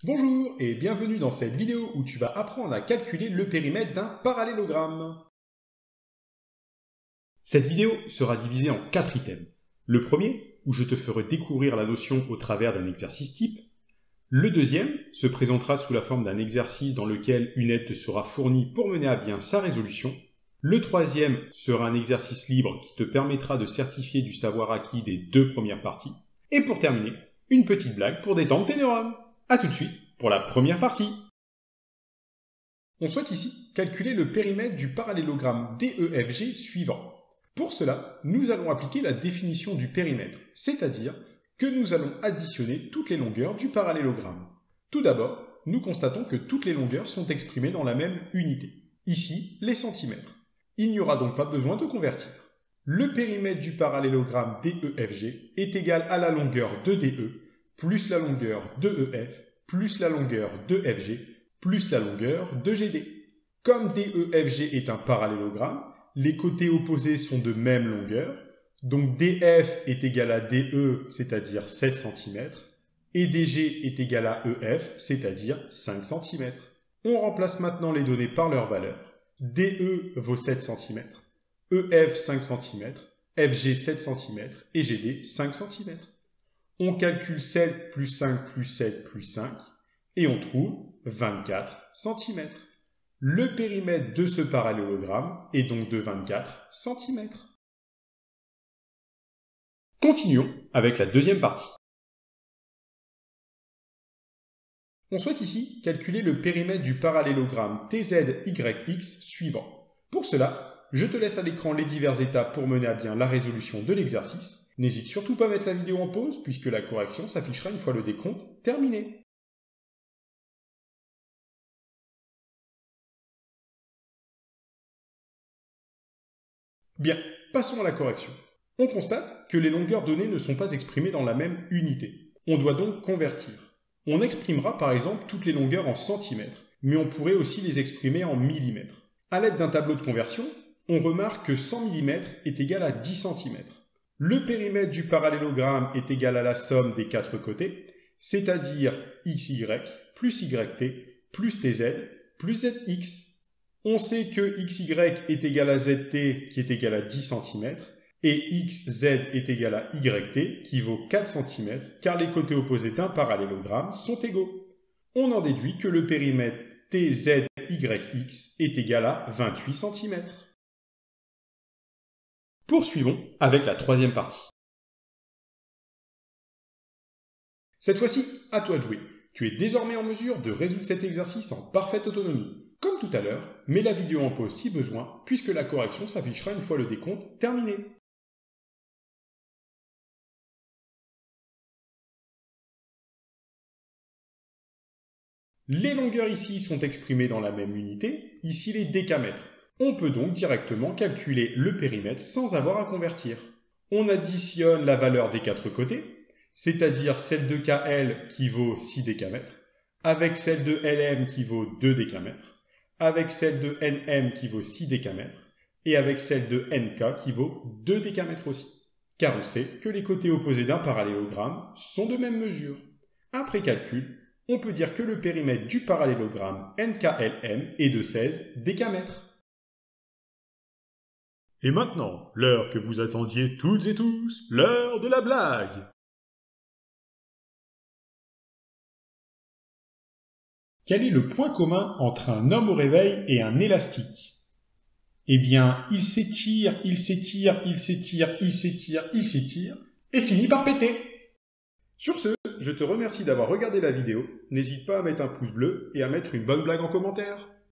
Bonjour et bienvenue dans cette vidéo où tu vas apprendre à calculer le périmètre d'un parallélogramme. Cette vidéo sera divisée en 4 items. Le premier, où je te ferai découvrir la notion au travers d'un exercice type. Le deuxième se présentera sous la forme d'un exercice dans lequel une aide te sera fournie pour mener à bien sa résolution. Le troisième sera un exercice libre qui te permettra de certifier du savoir acquis des 2 premières parties. Et pour terminer, une petite blague pour détendre tes neurones. A tout de suite pour la première partie. On souhaite ici calculer le périmètre du parallélogramme DEFG suivant. Pour cela, nous allons appliquer la définition du périmètre, c'est-à-dire que nous allons additionner toutes les longueurs du parallélogramme. Tout d'abord, nous constatons que toutes les longueurs sont exprimées dans la même unité. Ici, les centimètres. Il n'y aura donc pas besoin de convertir. Le périmètre du parallélogramme DEFG est égal à la longueur de DE plus la longueur de EF, plus la longueur de FG, plus la longueur de GD. Comme DEFG est un parallélogramme, les côtés opposés sont de même longueur, donc DF est égal à DE, c'est-à-dire 7 cm, et DG est égal à EF, c'est-à-dire 5 cm. On remplace maintenant les données par leur valeur. DE vaut 7 cm, EF 5 cm, FG 7 cm et GD 5 cm. On calcule 7 plus 5 plus 7 plus 5 et on trouve 24 cm. Le périmètre de ce parallélogramme est donc de 24 cm. Continuons avec la deuxième partie. On souhaite ici calculer le périmètre du parallélogramme TZYX suivant. Pour cela, je te laisse à l'écran les diverses étapes pour mener à bien la résolution de l'exercice. N'hésite surtout pas à mettre la vidéo en pause puisque la correction s'affichera une fois le décompte terminé. Bien, passons à la correction. On constate que les longueurs données ne sont pas exprimées dans la même unité. On doit donc convertir. On exprimera par exemple toutes les longueurs en centimètres, mais on pourrait aussi les exprimer en millimètres. À l'aide d'un tableau de conversion, on remarque que 100 mm est égal à 10 cm. Le périmètre du parallélogramme est égal à la somme des 4 côtés, c'est-à-dire XY plus YT plus TZ plus ZX. On sait que XY est égal à ZT qui est égal à 10 cm et XZ est égal à YT qui vaut 4 cm car les côtés opposés d'un parallélogramme sont égaux. On en déduit que le périmètre TZYX est égal à 28 cm. Poursuivons avec la troisième partie. Cette fois-ci, à toi de jouer. Tu es désormais en mesure de résoudre cet exercice en parfaite autonomie. Comme tout à l'heure, mets la vidéo en pause si besoin, puisque la correction s'affichera une fois le décompte terminé. Les longueurs ici sont exprimées dans la même unité, ici les décamètres. On peut donc directement calculer le périmètre sans avoir à convertir. On additionne la valeur des 4 côtés, c'est-à-dire celle de KL qui vaut 6 décamètres, avec celle de LM qui vaut 2 décamètres, avec celle de NM qui vaut 6 décamètres, et avec celle de NK qui vaut 2 décamètres aussi. Car on sait que les côtés opposés d'un parallélogramme sont de même mesure. Après calcul, on peut dire que le périmètre du parallélogramme NKLM est de 16 décamètres. Et maintenant, l'heure que vous attendiez toutes et tous, l'heure de la blague. Quel est le point commun entre un homme au réveil et un élastique? Eh bien, il s'étire, il s'étire, il s'étire, il s'étire, il s'étire, et finit par péter. Sur ce, je te remercie d'avoir regardé la vidéo. N'hésite pas à mettre un pouce bleu et à mettre une bonne blague en commentaire.